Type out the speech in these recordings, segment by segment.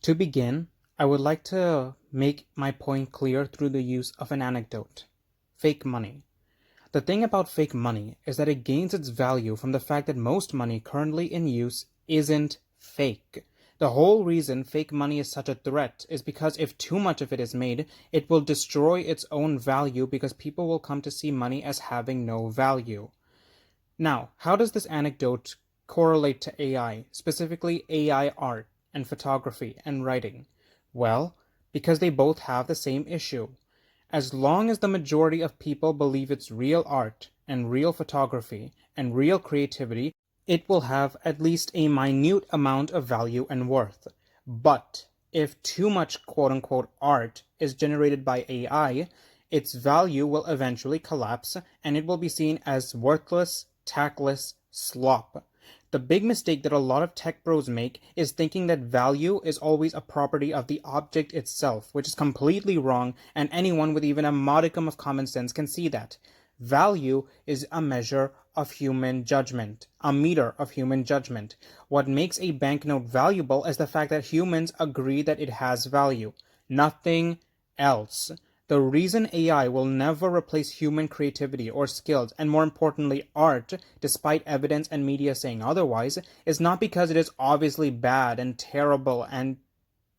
To begin, I would like to make my point clear through the use of an anecdote. Fake money. The thing about fake money is that it gains its value from the fact that most money currently in use isn't fake. The whole reason fake money is such a threat is because if too much of it is made, it will destroy its own value because people will come to see money as having no value. Now, how does this anecdote correlate to AI, specifically AI art and photography and writing? Well, because they both have the same issue. As long as the majority of people believe it's real art and real photography and real creativity, it will have at least a minute amount of value and worth. But if too much quote unquote art is generated by AI, its value will eventually collapse and it will be seen as worthless, tactless slop. The big mistake that a lot of tech bros make is thinking that value is always a property of the object itself, which is completely wrong, and anyone with even a modicum of common sense can see that. Value is a measure of human judgment, a meter of human judgment. What makes a banknote valuable is the fact that humans agree that it has value. Nothing else. The reason AI will never replace human creativity or skills, and more importantly art, despite evidence and media saying otherwise, is not because it is obviously bad and terrible and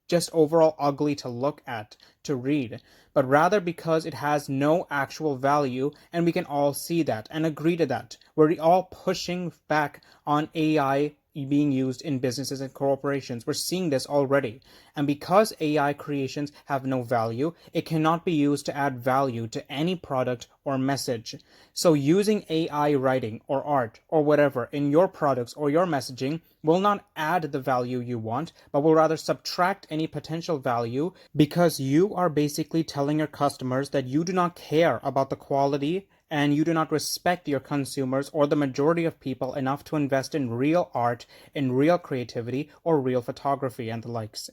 just overall ugly to look at, to read, but rather because it has no actual value, and we can all see that and agree to that. We're all pushing back on AI being used in businesses and corporations. We're seeing this already. And because AI creations have no value, it cannot be used to add value to any product or message. So using AI writing or art or whatever in your products or your messaging will not add the value you want, but will rather subtract any potential value, because you are basically telling your customers that you do not care about the quality and you do not respect your consumers or the majority of people enough to invest in real art, in real creativity, or real photography and the likes.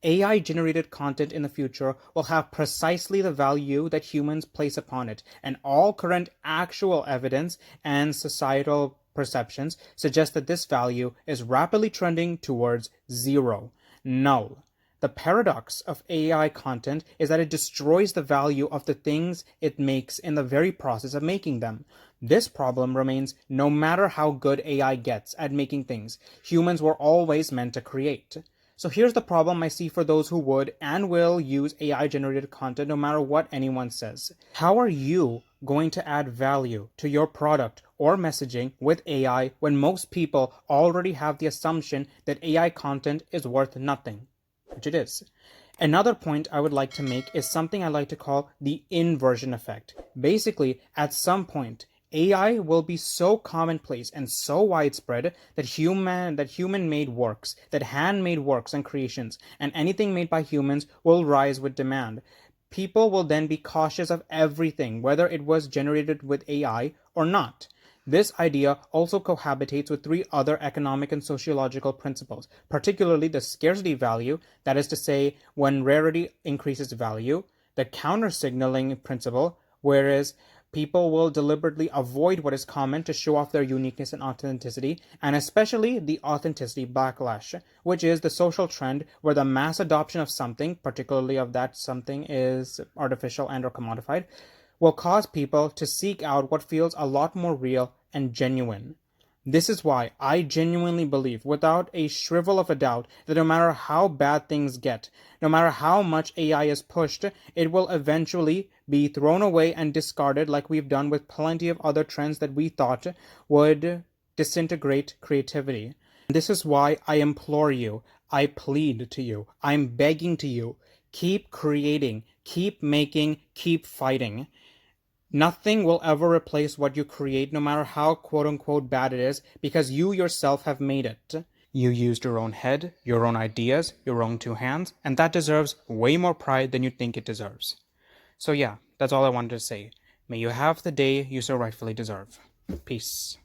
AI generated content in the future will have precisely the value that humans place upon it, and all current actual evidence and societal perceptions suggest that this value is rapidly trending towards zero, null. The paradox of AI content is that it destroys the value of the things it makes in the very process of making them. This problem remains no matter how good AI gets at making things. Humans were always meant to create. So here's the problem I see for those who would and will use AI-generated content no matter what anyone says. How are you going to add value to your product or messaging with AI when most people already have the assumption that AI content is worth nothing? Which it is. Another point I would like to make is something I like to call the inversion effect. Basically, at some point, AI will be so commonplace and so widespread that human-made works, that handmade works and creations, and anything made by humans will rise with demand. People will then be cautious of everything, whether it was generated with AI or not. This idea also cohabitates with three other economic and sociological principles, particularly the scarcity value, that is to say, when rarity increases value, the counter-signaling principle, whereas people will deliberately avoid what is common to show off their uniqueness and authenticity, and especially the authenticity backlash, which is the social trend where the mass adoption of something, particularly of that something is artificial and or commodified, will cause people to seek out what feels a lot more real and genuine. This is why I genuinely believe, without a shrivel of a doubt, that no matter how bad things get, no matter how much AI is pushed, it will eventually be thrown away and discarded, like we've done with plenty of other trends that we thought would disintegrate creativity. This is why I implore you, I plead to you, I'm begging to you, keep creating, keep making, keep fighting. Nothing will ever replace what you create, no matter how quote-unquote bad it is, because you yourself have made it. You used your own head, your own ideas, your own two hands, and that deserves way more pride than you think it deserves. So yeah, that's all I wanted to say. May you have the day you so rightfully deserve. Peace.